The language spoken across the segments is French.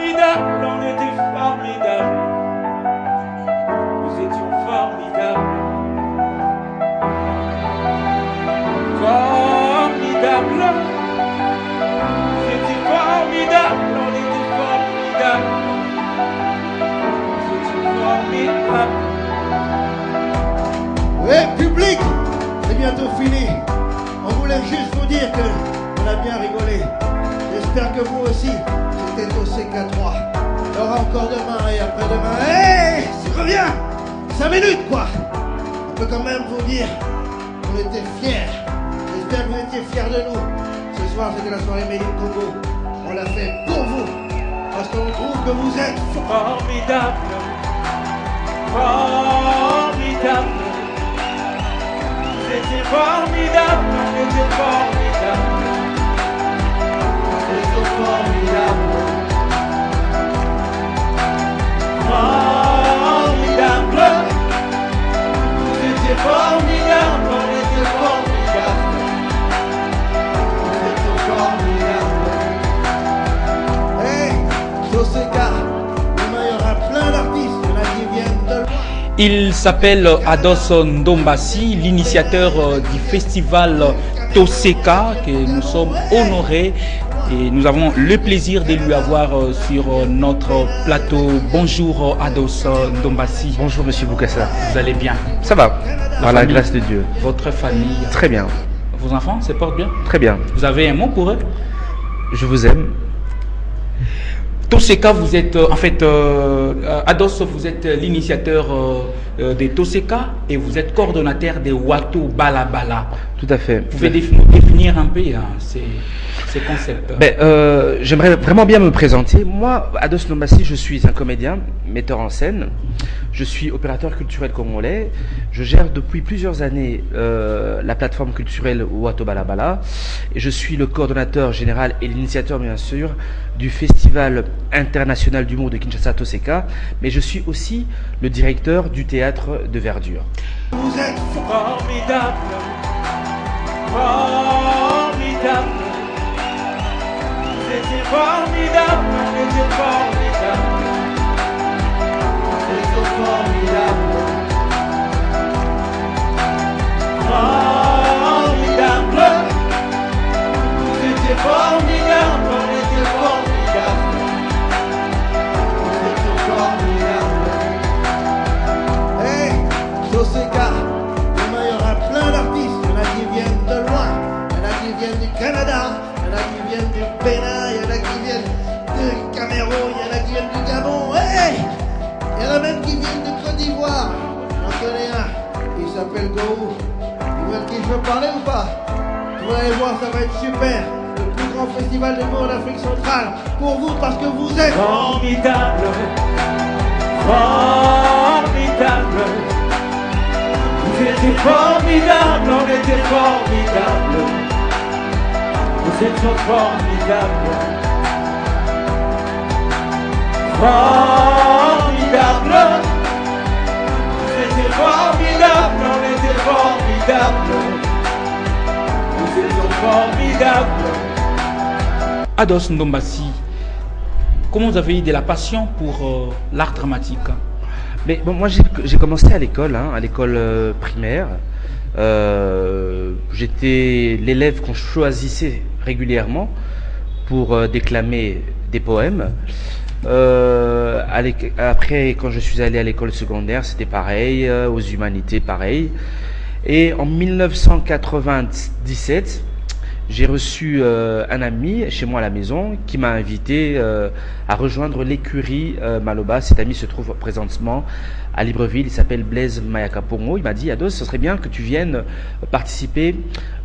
formidables, on était formidables. Nous étions formidables. Formidable. Vous étiez formidable, on était formidable. Nous étions formidables. Ouais, public, c'est bientôt fini. On voulait juste vous dire que on a bien rigolé. J'espère que vous aussi, c'était au CK3. Il y aura encore demain et après-demain. Hey, reviens 5 minutes, quoi. On peut quand même vous dire qu'on était fiers. J'espère que vous étiez fiers de nous. Ce soir, c'était la soirée Made in Congo. On l'a fait pour vous. Parce qu'on trouve que vous êtes formidables. Formidables. Vous étiez formidables, on était formidables. Vous étiez formidables. Formidable. Vous étiez formidable, on était formidable. Vous étiez formidable. Hey, sur ces cas, il y aura plein d'artistes, il y en a qui viennent de loin. Il s'appelle Ados Ndombassi, l'initiateur du festival Toseka, que nous sommes honorés et nous avons le plaisir de lui avoir sur notre plateau. Bonjour Ados Ndombassi. Bonjour Monsieur Boukassa. Vous allez bien? Ça va, par la grâce de Dieu. Votre famille? Très bien. Vos enfants se portent bien? Très bien. Vous avez un mot pour eux? Je vous aime. Toseka, vous êtes en fait, Ados, vous êtes l'initiateur des Toseka et vous êtes coordonnateur des Wato Bala Bala. Tout à fait. Vous pouvez définir un peu ces concepts? J'aimerais vraiment bien me présenter. Moi, Ados Ndombassi, je suis un comédien, metteur en scène. Je suis opérateur culturel congolais. Je gère depuis plusieurs années la plateforme culturelle Wato Bala Bala. Et je suis le coordonnateur général et l'initiateur, bien sûr, du Festival international d'humour de Kinshasa Toseka. Mais je suis aussi le directeur du théâtre de Verdure. Vous êtes Formidable. Formidable. Vous étiez formidable, on était formidable. Vous étiez formidable. Formidable. Vous étiez formidable, on était formidable. Vous étiez formidable. Hey, sur ces cas, il y aura plein d'artistes. Il y en a qui viennent de loin, il y en a qui viennent du Canada, il y en a qui viennent du Bénin, il y en a qui viennent du Cameroun, il y en a qui viennent du Gabon. Hey, il y en a même qui viennent de Côte d'Ivoire. J'en connais un, il s'appelle Gourou. Vous voyez de qui je veux parler ou pas? Vous allez voir, ça va être super. Le plus grand festival de d'humour d'Afrique centrale. Pour vous, parce que vous êtes formidable. Formidable. Vous étiez formidable, on était formidable. Nous étions formidables. Formidable. Vous étiez formidable, on était formidable. Nous étions formidables. Ados Ndombassi, comment vous avez eu de la passion pour l'art dramatique? Mais bon, moi j'ai commencé à l'école, à l'école primaire. J'étais l'élève qu'on choisissait régulièrement pour déclamer des poèmes. Après, quand je suis allé à l'école secondaire, c'était pareil, aux humanités, pareil. Et en 1997, j'ai reçu un ami chez moi à la maison qui m'a invité à rejoindre l'écurie Maloba. Cet ami se trouve présentement à Libreville, il s'appelle Blaise Mayakapongo. Il m'a dit: Ados, ce serait bien que tu viennes participer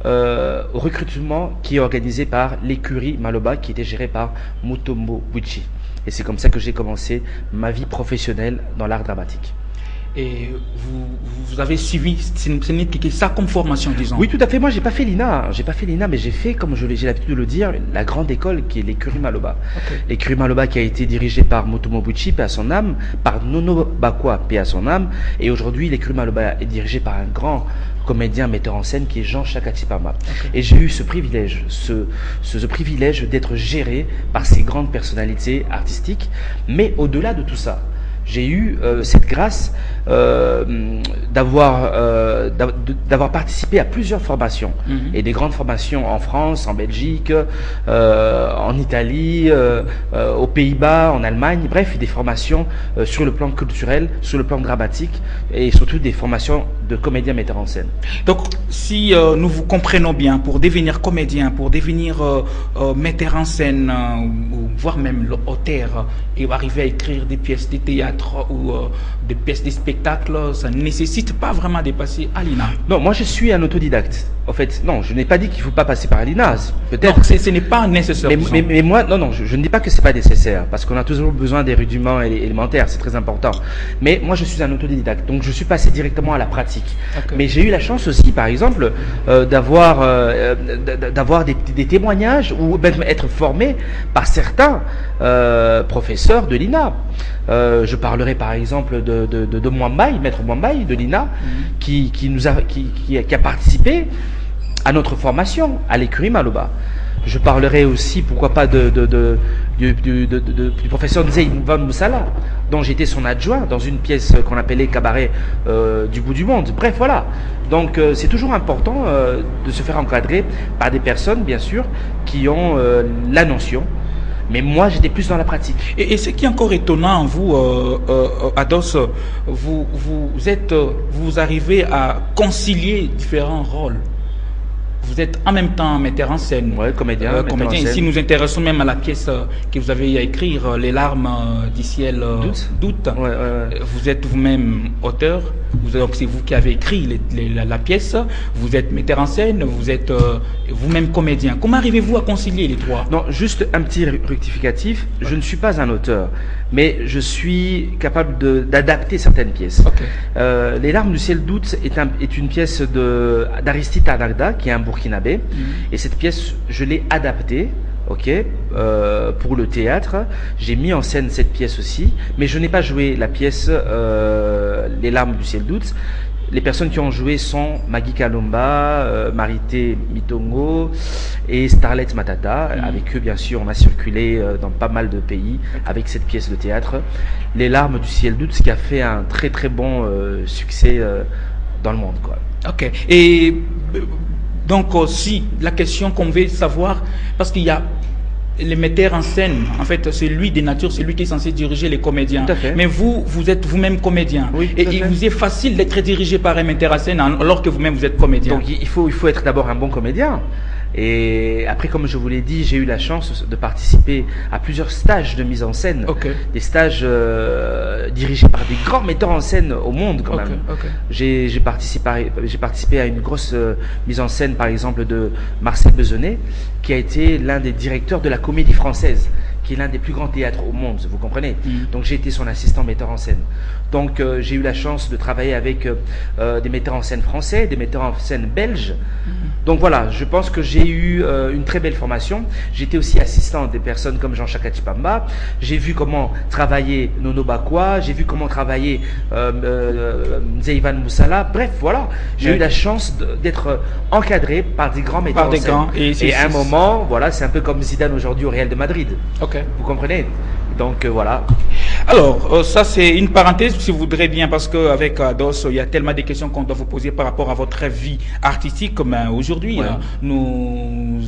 au recrutement qui est organisé par l'écurie Maloba, qui était gérée par Mutombo Buchi. Et c'est comme ça que j'ai commencé ma vie professionnelle dans l'art dramatique. et vous avez suivi, ce n'est que ça comme formation, disons. Oui, tout à fait. Moi, j'ai pas fait l'INA, mais j'ai fait, comme j'ai l'habitude de le dire, la grande école qui est l'écurie Maloba. Okay. L'écurie Maloba qui a été dirigée par Motomo Buchi, paix à son âme, par Nono Bakwa, paix à son âme, et aujourd'hui, l'écurie Maloba est dirigée par un grand comédien, metteur en scène qui est Jean Chakatipama. Okay. Et j'ai eu ce privilège, ce privilège d'être géré par ces grandes personnalités artistiques, mais au-delà de tout ça, j'ai eu cette grâce d'avoir participé à plusieurs formations, et des grandes formations en France, en Belgique, en Italie, aux Pays-Bas, en Allemagne, bref, des formations sur le plan culturel, sur le plan dramatique, et surtout des formations de comédiens metteurs en scène. Donc, si nous vous comprenons bien, pour devenir comédien, pour devenir metteur en scène, voire même l'auteur, et arriver à écrire des pièces de théâtre ou des pièces de spectacle, ça ne nécessite pas vraiment de passer à l'INA. Non, moi je suis un autodidacte. En fait, non, je n'ai pas dit qu'il ne faut pas passer par l'INA. Peut-être. Ce n'est pas nécessaire. Mais moi, non, je ne dis pas que c'est pas nécessaire, parce qu'on a toujours besoin des rudiments élémentaires, c'est très important. Mais moi, je suis un autodidacte, donc je suis passé directement à la pratique. Okay. Mais j'ai eu la chance aussi, par exemple, d'avoir des témoignages ou même être formé par certains professeurs de l'INA. Je parlerai par exemple de Mwambaye, maître Mwambaye de l'INA, qui a participé à notre formation à l'écurie Maloba. Je parlerai aussi, pourquoi pas, du professeur Nzeivan Moussala, dont j'étais son adjoint dans une pièce qu'on appelait Cabaret du bout du monde. Bref, voilà. Donc, c'est toujours important de se faire encadrer par des personnes, bien sûr, qui ont la notion. Mais moi, j'étais plus dans la pratique. Et ce qui est encore étonnant, vous, Ados, vous arrivez à concilier différents rôles. Vous êtes en même temps metteur en scène, comédien. Ici, nous intéressons même à la pièce que vous avez à écrire, Les larmes du ciel d'août. Vous êtes vous-même auteur, donc c'est vous qui avez écrit la pièce, vous êtes metteur en scène, vous êtes vous-même comédien. Comment arrivez-vous à concilier les trois? Non, juste un petit rectificatif, je ne suis pas un auteur, mais je suis capable d'adapter certaines pièces. Okay. Les larmes du ciel d'août est une pièce d'Aristide Tanagda, qui est un Burkinabé, et cette pièce, je l'ai adaptée, pour le théâtre. J'ai mis en scène cette pièce aussi, mais je n'ai pas joué la pièce Les larmes du ciel d'août. Les personnes qui ont joué sont Maggie Kalumba, Marité Mitongo et Starlet Matata. Avec eux, bien sûr, on a circulé dans pas mal de pays avec cette pièce de théâtre. Les larmes du ciel d'août, ce qui a fait un très très bon succès dans le monde, quoi. Ok. Et donc aussi, la question qu'on veut savoir, parce qu'il y a les metteurs en scène, en fait, c'est lui de nature, c'est lui qui est censé diriger les comédiens. Mais vous êtes vous-même comédien. Oui, et il vous est facile d'être dirigé par un metteur en scène alors que vous-même vous êtes comédien. Donc il faut être d'abord un bon comédien. Et après, comme je vous l'ai dit, j'ai eu la chance de participer à plusieurs stages de mise en scène. Des stages dirigés par des grands metteurs en scène au monde quand même. J'ai participé à une grosse mise en scène, par exemple, de Marcel Besonnet, qui a été l'un des directeurs de la Comédie Française, qui est l'un des plus grands théâtres au monde, vous comprenez. Donc j'ai été son assistant metteur en scène. Donc j'ai eu la chance de travailler avec des metteurs en scène français, des metteurs en scène belges. Donc voilà, je pense que j'ai eu une très belle formation. J'étais aussi assistant des personnes comme Jean Chakatipamba. J'ai vu comment travailler Nono Bakwa, j'ai vu comment travailler Nzeivan Moussala. Bref, voilà, j'ai eu la chance d'être encadré par des grands metteurs en scène. Et à un moment, voilà, c'est un peu comme Zidane aujourd'hui au Real de Madrid. Vous comprenez? Donc voilà. Alors, ça c'est une parenthèse, si vous voudrez bien, parce qu'avec Ados, il y a tellement de questions qu'on doit vous poser par rapport à votre vie artistique. Aujourd'hui, nous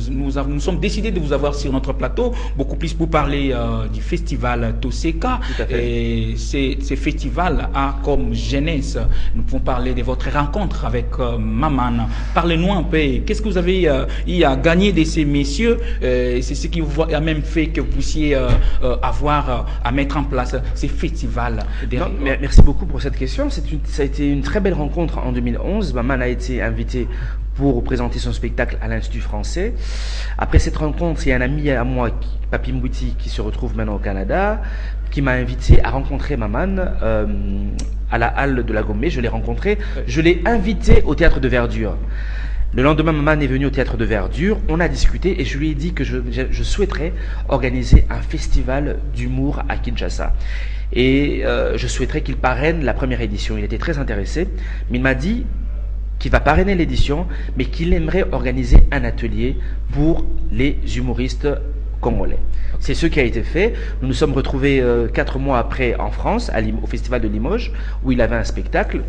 sommes décidés de vous avoir sur notre plateau, beaucoup plus pour parler du festival Toseka. Et ce festival a comme jeunesse, nous pouvons parler de votre rencontre avec Maman. Parlez-nous un peu, qu'est-ce que vous avez eu à gagner de ces messieurs? C'est ce qui vous a même fait que vous puissiez avoir à mettre en place ces festivals. Merci beaucoup pour cette question. Ça a été une très belle rencontre en 2011. Maman a été invité pour présenter son spectacle à l'Institut français. Après cette rencontre, il y a un ami à moi, Papi Mbouti, qui se retrouve maintenant au Canada, qui m'a invité à rencontrer Maman à la halle de la Gombe. Je l'ai rencontré, je l'ai invité au théâtre de Verdure. Le lendemain, Maman est venu au théâtre de Verdure, on a discuté et je lui ai dit que je souhaiterais organiser un festival d'humour à Kinshasa. Et je souhaiterais qu'il parraine la première édition. Il était très intéressé, mais il m'a dit qu'il va parrainer l'édition, mais qu'il aimerait organiser un atelier pour les humoristes congolais. C'est ce qui a été fait. Nous nous sommes retrouvés 4 mois après en France, au Festival de Limoges, où il avait un spectacle.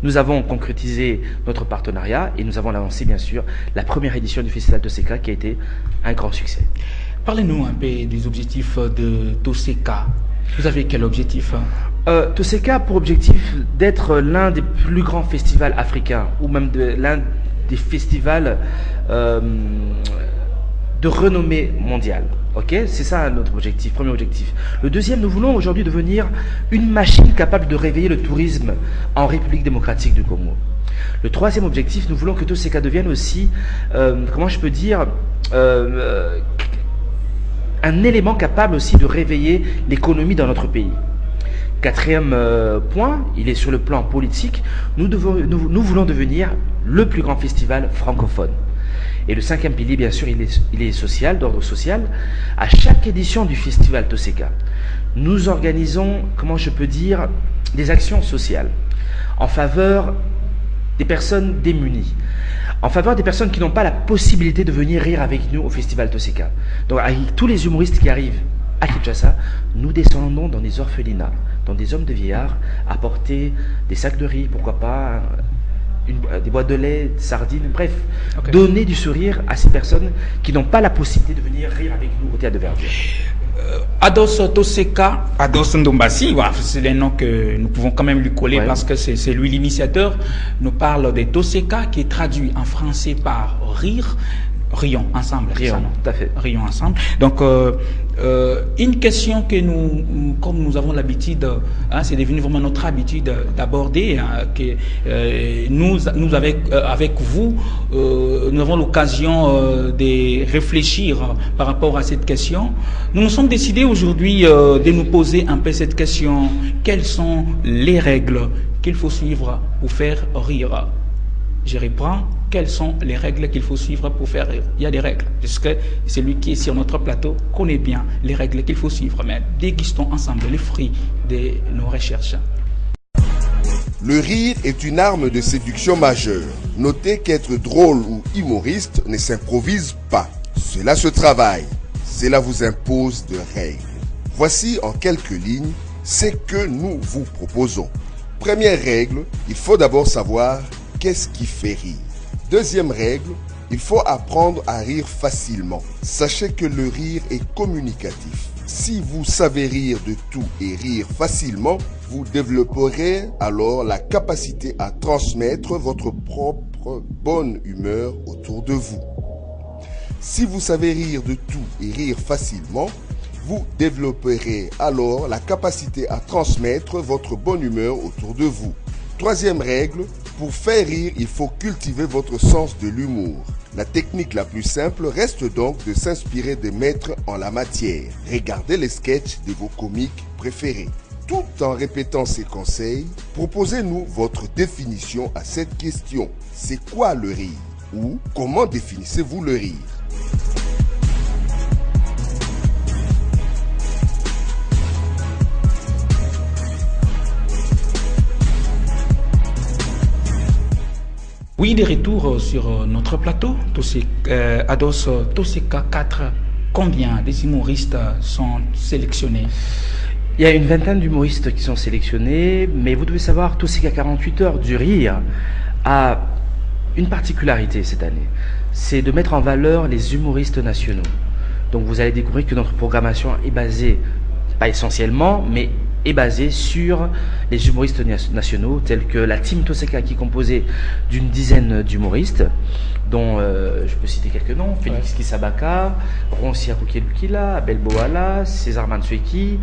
Nous avons concrétisé notre partenariat et nous avons lancé, bien sûr, la première édition du Festival Toseka qui a été un grand succès. Parlez-nous un peu des objectifs de Toseka. Vous avez quel objectif? Toseka pour objectif d'être l'un des plus grands festivals africains ou même l'un des festivals de renommée mondiale. Ok, c'est ça notre objectif, premier objectif. Le deuxième, nous voulons aujourd'hui devenir une machine capable de réveiller le tourisme en République démocratique du Congo. Le troisième objectif, nous voulons que Toseka devienne aussi, comment je peux dire, un élément capable aussi de réveiller l'économie dans notre pays. Quatrième point, il est sur le plan politique, nous voulons devenir le plus grand festival francophone. Et le cinquième pilier, bien sûr, il est social, d'ordre social. À chaque édition du festival Toseka, nous organisons, comment je peux dire, des actions sociales en faveur des personnes démunies, en faveur des personnes qui n'ont pas la possibilité de venir rire avec nous au festival Toseka. Donc, avec tous les humoristes qui arrivent à Kinshasa, nous descendons dans des orphelinats, dans des hommes de vieillards, apporter des sacs de riz, pourquoi pas, des boîtes de lait, des sardines, bref, okay. Donner du sourire à ces personnes qui n'ont pas la possibilité de venir rire avec nous au théâtre de Verdure. Ados Toseka, Ados Ndombassi, voilà, c'est les noms que nous pouvons quand même lui coller, ouais. Parce que c'est lui l'initiateur, nous parle de Toseka qui est traduit en français par rire. Rions ensemble. Rions, tout à fait. Rions ensemble. Donc, une question que nous, comme nous avons l'habitude, c'est devenu vraiment notre habitude d'aborder, que nous avec vous, nous avons l'occasion de réfléchir par rapport à cette question. Nous nous sommes décidés aujourd'hui de nous poser un peu cette question. Quelles sont les règles qu'il faut suivre pour faire rire? Je reprends. Quelles sont les règles qu'il faut suivre pour faire rire? Il y a des règles, puisque celui qui est sur notre plateau connaît bien les règles qu'il faut suivre. Mais dégustons ensemble les fruits de nos recherches. Le rire est une arme de séduction majeure. Notez qu'être drôle ou humoriste ne s'improvise pas. Cela se travaille. Cela vous impose de règles. Voici en quelques lignes ce que nous vous proposons. Première règle, il faut d'abord savoir qu'est-ce qui fait rire. Deuxième règle, il faut apprendre à rire facilement. Sachez que le rire est communicatif. Si vous savez rire de tout et rire facilement, vous développerez alors la capacité à transmettre votre propre bonne humeur autour de vous. Si vous savez rire de tout et rire facilement, vous développerez alors la capacité à transmettre votre bonne humeur autour de vous. Troisième règle, pour faire rire, il faut cultiver votre sens de l'humour. La technique la plus simple reste donc de s'inspirer des maîtres en la matière. Regardez les sketchs de vos comiques préférés. Tout en répétant ces conseils, proposez-nous votre définition à cette question. C'est quoi le rire? Ou comment définissez-vous le rire? Oui, de retour sur notre plateau, Ados Toseka 4, combien des humoristes sont sélectionnés? Il y a une vingtaine d'humoristes qui sont sélectionnés, mais vous devez savoir, Toseka 48 heures du rire a une particularité cette année, c'est de mettre en valeur les humoristes nationaux. Donc vous allez découvrir que notre programmation est basée, pas essentiellement, mais est basée sur les humoristes nationaux tels que la team Toseka qui est composée d'une dizaine d'humoristes dont je peux citer quelques noms: Félix Kisabaka, Ronsia Kokelukila, Abel Boala, César Mansueki,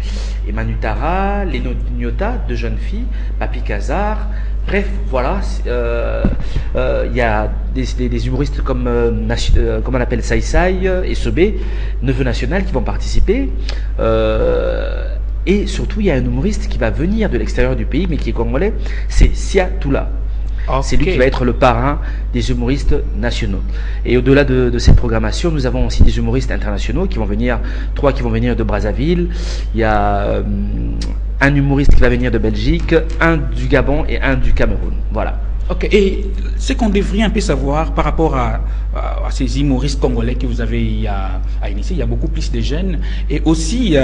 Emmanuel Tara, Léno Nyota, deux jeunes filles, Papi Kazar, Bref, voilà, il y a des humoristes comme on appelle Sai Sai et Sobé, Neveu National, qui vont participer. Et surtout, il y a un humoriste qui va venir de l'extérieur du pays, mais qui est congolais, c'est Sia Toula. Okay. C'est lui qui va être le parrain des humoristes nationaux. Et au-delà de cette programmation, nous avons aussi des humoristes internationaux qui vont venir, 3 qui vont venir de Brazzaville. Il y a un humoriste qui va venir de Belgique, un du Gabon et un du Cameroun. Voilà. Ok, et ce qu'on devrait un peu savoir par rapport à ces humoristes congolais que vous avez à initier, il y a beaucoup plus de jeunes, et aussi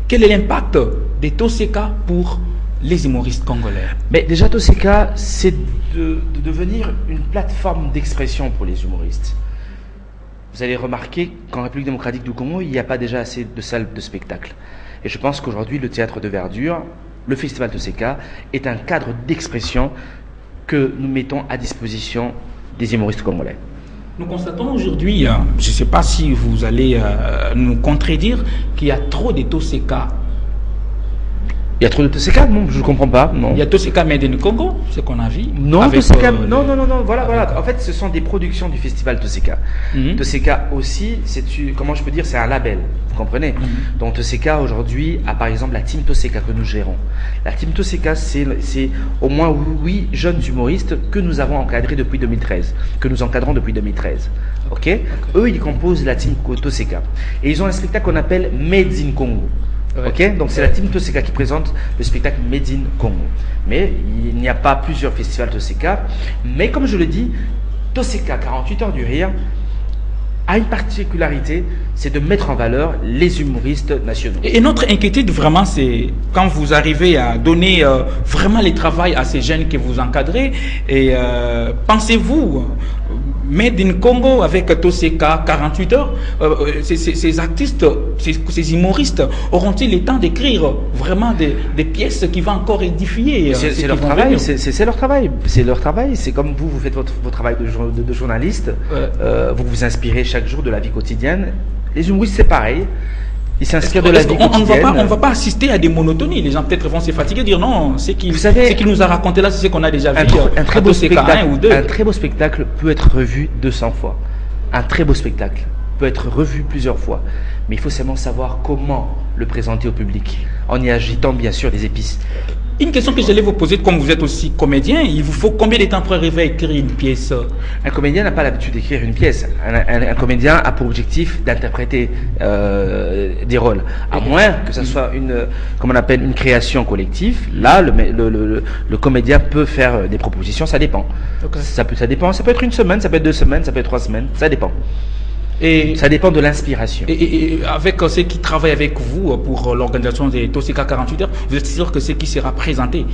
quel est l'impact des Toseka pour les humoristes congolais? Mais déjà, Toseka, c'est de devenir une plateforme d'expression pour les humoristes. Vous allez remarquer qu'en République démocratique du Congo, il n'y a pas déjà assez de salles de spectacle. Et je pense qu'aujourd'hui, le théâtre de verdure, le festival Toseka, est un cadre d'expression que nous mettons à disposition des humoristes congolais. Nous constatons aujourd'hui, je ne sais pas si vous allez nous contredire, qu'il y a trop de Toseka. Il y a trop de Toseka? Non, je ne comprends pas. Non. Il y a Toseka Made in Congo, ce qu'on a vu. Non, avec, Toseka, non, voilà. En fait, ce sont des productions du festival Toseka. Toseka aussi, comment je peux dire, c'est un label, vous comprenez? Donc Toseka aujourd'hui a par exemple la team Toseka que nous gérons. La team Toseka, c'est au moins 8 jeunes humoristes que nous avons encadrés depuis 2013, que nous encadrons depuis 2013. Ok? Eux, ils composent la team Toseka. Et ils ont un spectacle qu'on appelle Made in Congo. Ok, donc c'est la team Toseka qui présente le spectacle Made in Congo. Mais il n'y a pas plusieurs festivals Toseka. Mais comme je le dis, Toseka 48 heures du rire a une particularité, c'est de mettre en valeur les humoristes nationaux. Et notre inquiétude vraiment, c'est quand vous arrivez à donner vraiment le travail à ces jeunes que vous encadrez. Et pensez-vous, Made in Congo avec Toseka 48 heures, ces artistes, ces humoristes auront-ils le temps d'écrire vraiment des pièces qui vont encore édifier? C'est leur travail, c'est leur travail. C'est leur travail. C'est comme vous faites votre travail de journaliste. Vous vous inspirez chaque jour de la vie quotidienne. Les humoristes, c'est pareil. Ils s'inspirent de la vie quotidienne. On ne va pas assister à des monotonies. Les gens peut-être vont se fatiguer, dire non, ce qu'il nous a raconté là, c'est ce qu'on a déjà vu. Un très beau spectacle peut être revu 200 fois. Un très beau spectacle peut être revu plusieurs fois. Mais il faut seulement savoir comment le présenter au public, en y agitant bien sûr des épices. Une question que j'allais vous poser, comme vous êtes aussi comédien, il vous faut combien de temps pour arriver à écrire une pièce? Un comédien n'a pas l'habitude d'écrire une pièce. Un comédien a pour objectif d'interpréter des rôles. À moins que ce soit comme on appelle, une création collective. Là, le comédien peut faire des propositions, ça dépend. Okay. Ça dépend, ça peut être 1 semaine, ça peut être 2 semaines, ça peut être 3 semaines, ça dépend. Et ça dépend de l'inspiration. Et avec ceux qui travaillent avec vous pour l'organisation des Toseka 48 heures, vous êtes sûr que ce qui sera présenté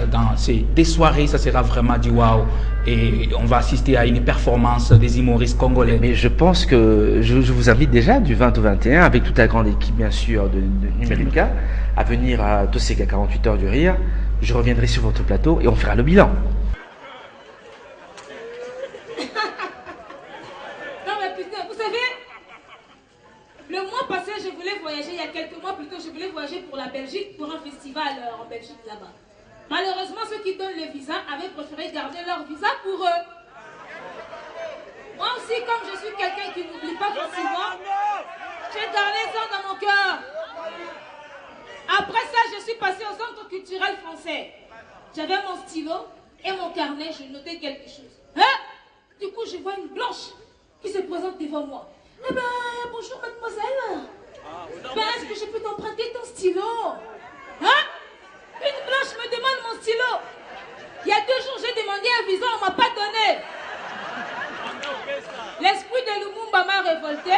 dans des soirées, ça sera vraiment du waouh, et on va assister à une performance des humoristes congolais? Mais je pense que je vous invite déjà du 20 au 21, avec toute la grande équipe bien sûr de Numérica, à venir à Toseka 48 heures du rire. Je reviendrai sur votre plateau et on fera le bilan. Pour la Belgique, pour un festival en Belgique là-bas. Malheureusement, ceux qui donnent le visa avaient préféré garder leur visa pour eux. Moi aussi, comme je suis quelqu'un qui n'oublie pas facilement, j'ai gardé ça dans mon cœur. Après ça, je suis passée au centre culturel français. J'avais mon stylo et mon carnet, je notais quelque chose. Hein? Du coup, je vois une blanche qui se présente devant moi. Eh ben, bonjour mademoiselle. Ben, est-ce que je peux t'emprunter ton stylo? Hein? Une blanche me demande mon stylo. Il y a 2 jours, j'ai demandé un visa, on m'a pas donné. L'esprit de Lumumba m'a révolté.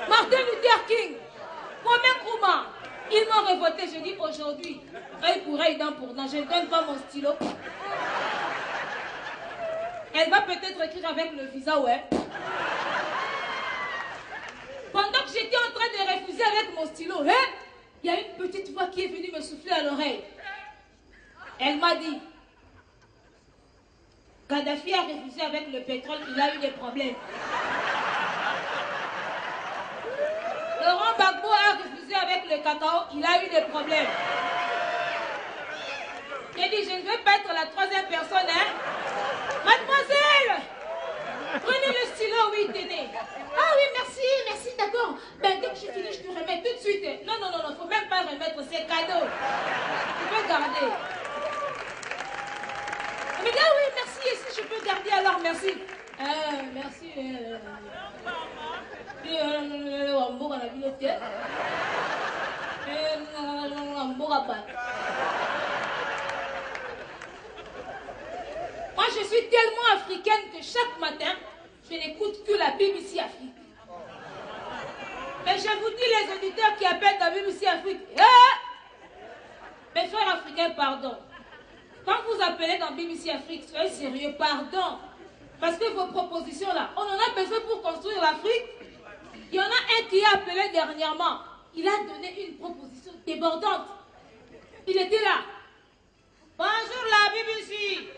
Martin Luther King, Kwame Nkrumah, ils m'ont révolté. Je dis aujourd'hui, œil pour œil, dent pour dent, je ne donne pas mon stylo. Elle va peut-être écrire avec le visa, ouais. Pendant que j'étais en train de refuser avec mon stylo, hein, il y a une petite voix qui est venue me souffler à l'oreille. Elle m'a dit, Kadhafi a refusé avec le pétrole, il a eu des problèmes. avec le cacao, il a eu des problèmes. J'ai dit, je ne veux pas être la troisième personne, hein. Mademoiselle, prenez le stylo, oui, tenez. Ah oui, merci, d'accord. Ben, dès que je finis, je te remets tout de suite. Non, faut même pas remettre, c'est cadeau. Tu peux garder. Elle me dit, ah oui, merci, et si je peux garder, alors merci. Merci. Moi, je suis tellement africaine que chaque matin, je n'écoute que la BBC Afrique. Mais je vous dis, les auditeurs qui appellent la BBC Afrique, mes frères africains, pardon. Quand vous appelez dans BBC Afrique, soyez sérieux, pardon. Parce que vos propositions-là, on en a besoin pour construire l'Afrique. Il y en a un qui a appelé dernièrement. Il a donné une proposition débordante. Il était là. Bonjour la BBC.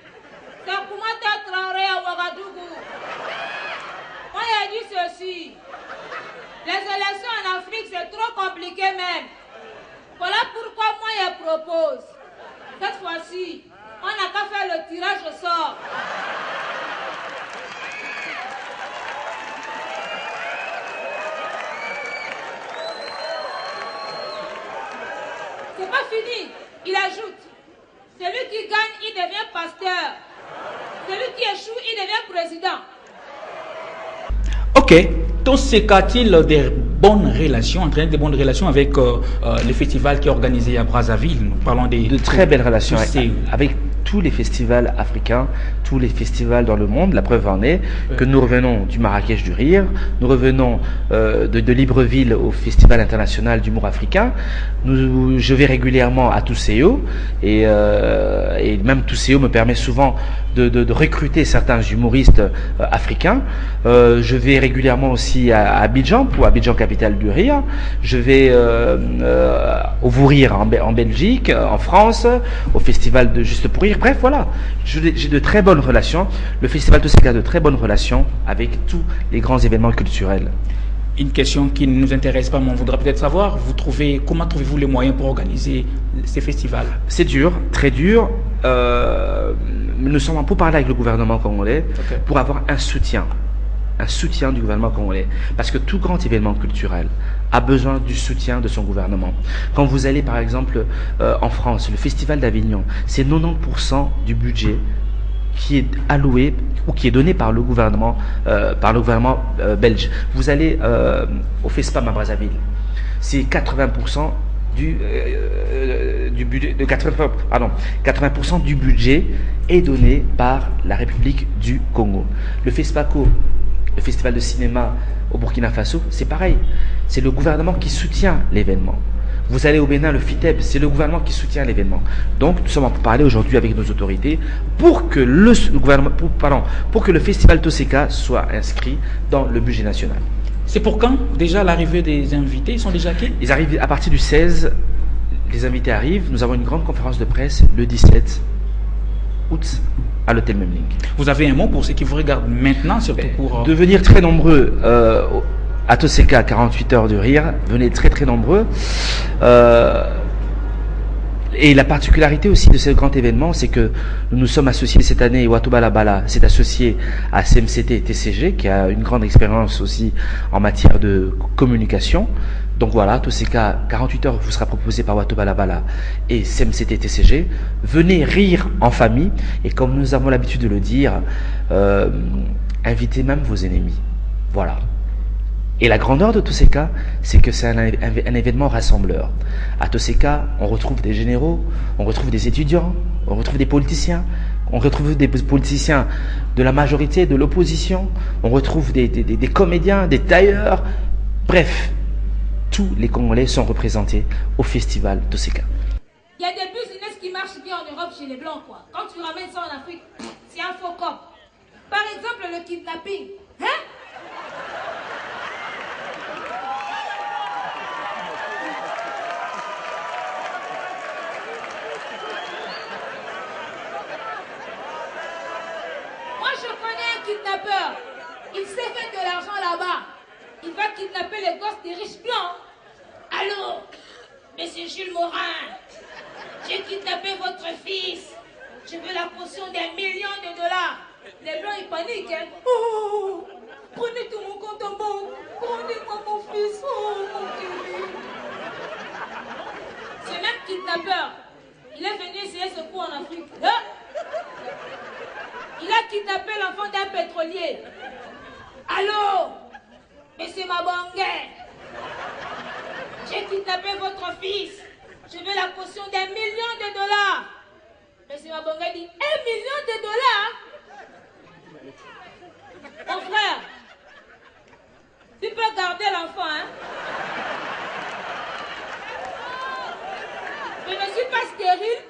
C'est Koumata Traoré à Ouagadougou. Moi, il a dit ceci. Les élections en Afrique, c'est trop compliqué même. Voilà pourquoi moi, je propose. Cette fois-ci, on n'a qu'à faire le tirage au sort. C'est pas fini. Il ajoute. Celui qui gagne, il devient pasteur. Celui qui échoue, il devient président. Ok. Toseka a-t-il des bonnes relations, entraîné des bonnes relations avec le festival qui est organisé à Brazzaville? Nous parlons de très belles relations avec tous les festivals africains, tous les festivals dans le monde. La preuve en est que nous revenons du Marrakech du Rire, nous revenons de Libreville au Festival international d'humour africain. Je vais régulièrement à Tousseo et même Tousseo me permet souvent de recruter certains humoristes africains. Je vais régulièrement aussi à Abidjan, pour Abidjan capitale du Rire. Je vais au Vous Rire en Belgique, en France, au festival de Juste pour Rire. Bref, voilà, j'ai de très bonnes relations. Le festival Toseka a de très bonnes relations avec tous les grands événements culturels. Une question qui ne nous intéresse pas, mais on voudrait peut-être savoir, comment trouvez-vous les moyens pour organiser ces festivals? C'est dur, très dur. Nous sommes en pourparlers avec le gouvernement congolais pour avoir un soutien du gouvernement congolais. Parce que tout grand événement culturel a besoin du soutien de son gouvernement. Quand vous allez par exemple en France, le Festival d'Avignon, c'est 90% du budget qui est alloué ou qui est donné par le gouvernement belge. Vous allez au FESPAM à Brazzaville, c'est 80% du budget, 80% du budget est donné par la République du Congo. Le FESPACO, le festival de cinéma au Burkina Faso, c'est pareil. C'est le gouvernement qui soutient l'événement. Vous allez au Bénin, le FITEB, c'est le gouvernement qui soutient l'événement. Donc, nous sommes en parler aujourd'hui avec nos autorités pour que le festival Toseka soit inscrit dans le budget national. C'est pour quand déjà l'arrivée des invités? Ils sont déjà qui? Ils arrivent à partir du 16. Les invités arrivent. Nous avons une grande conférence de presse le 17 août à l'hôtel Memling. Vous avez un mot pour ceux qui vous regardent maintenant, surtout pour... Devenir très nombreux à Toseka, 48 heures de rire. Venez très très nombreux. Et la particularité aussi de ce grand événement, c'est que nous nous sommes associés cette année, Watu Balabala s'est associé à CMCT TCG, qui a une grande expérience aussi en matière de communication. Donc voilà, Toseka, 48 heures vous sera proposé par Watu Balabala et CMCT TCG. Venez rire en famille, et comme nous avons l'habitude de le dire, invitez même vos ennemis. Voilà. Et la grandeur de Toseka, c'est que c'est un événement rassembleur. À Toseka, on retrouve des généraux, on retrouve des étudiants, on retrouve des politiciens, on retrouve des politiciens de la majorité, de l'opposition, on retrouve des comédiens, des tailleurs, bref, tous les Congolais sont représentés au festival Toseka. Il y a des business qui marchent bien en Europe chez les Blancs, quoi. Quand tu ramènes ça en Afrique, c'est un faux cop. Par exemple, le kidnapping. Hein? Kidnappeur, il s'est fait de l'argent là-bas. Il va kidnapper les gosses des riches blancs. Allô, Monsieur Jules Morin, j'ai kidnappé votre fils. Je veux la potion d'1 million de dollars. Les blancs, ils paniquent, hein. Oh, prenez tout mon compte en banque. Rendez-moi mon fils. Oh, mon chéri. Ce même kidnappeur, il est venu essayer ce coup en Afrique. Hein? Il a kidnappé l'enfant d'un pétrolier. Allô, monsieur Mabangé, j'ai kidnappé votre fils. Je veux la potion d'1 million de dollars. Monsieur Mabangé dit 1 million de dollars. Mon frère, tu peux garder l'enfant, hein? Je ne suis pas stérile.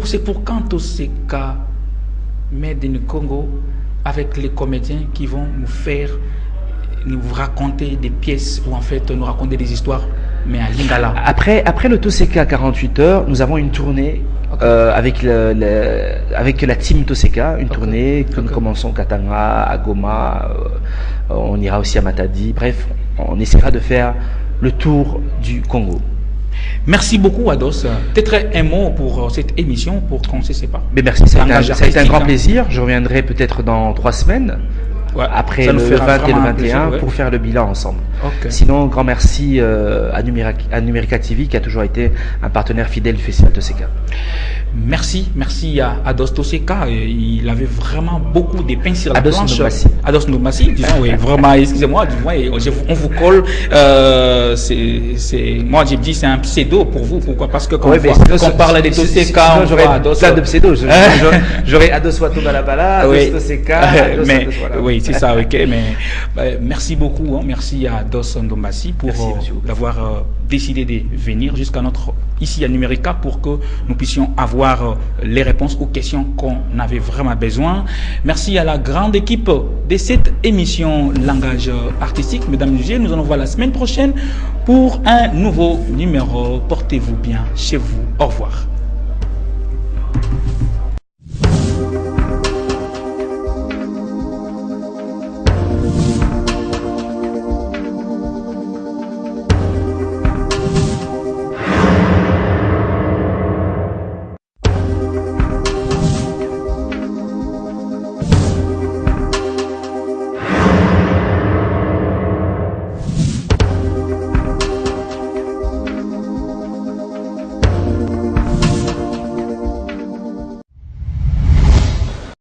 C'est pour quand Toseka Made in Congo avec les comédiens qui vont nous raconter des pièces ou en fait nous raconter des histoires, mais à Lingala. Après le Toseka 48 heures, nous avons une tournée avec la team Toseka, une tournée que nous commençons à Katanga, à Goma, on ira aussi à Matadi. Bref, on essaiera de faire le tour du Congo. Merci beaucoup Ados. Peut-être un mot pour cette émission pour qu'on ne se sépare. Mais merci, ça a été un grand plaisir. Je reviendrai peut-être dans 3 semaines. Ouais, après le 20 et le 21 plaisir, ouais, pour faire le bilan ensemble. Okay. Sinon, grand merci à Numérica TV qui a toujours été un partenaire fidèle du Festival Toseka. Merci à Ados Toseka. Il avait vraiment beaucoup de pain sur la planche. Ados Ndomassi, disons, oui, vraiment, excusez-moi, on vous colle. Moi, j'ai dit c'est un pseudo pour vous. Pourquoi? Parce que quand on parle de Toseka, on j'aurais plein de pseudos. J'aurais Ados Watou Balabala, Ados Toseka, oui. C'est ça, ok, mais merci beaucoup, hein, merci à Ados Ndomassi pour d'avoir décidé de venir jusqu'à ici à Numérica pour que nous puissions avoir les réponses aux questions qu'on avait vraiment besoin. Merci à la grande équipe de cette émission Langage Artistique. Mesdames et messieurs, nous allons voir la semaine prochaine pour un nouveau numéro. Portez-vous bien chez vous. Au revoir.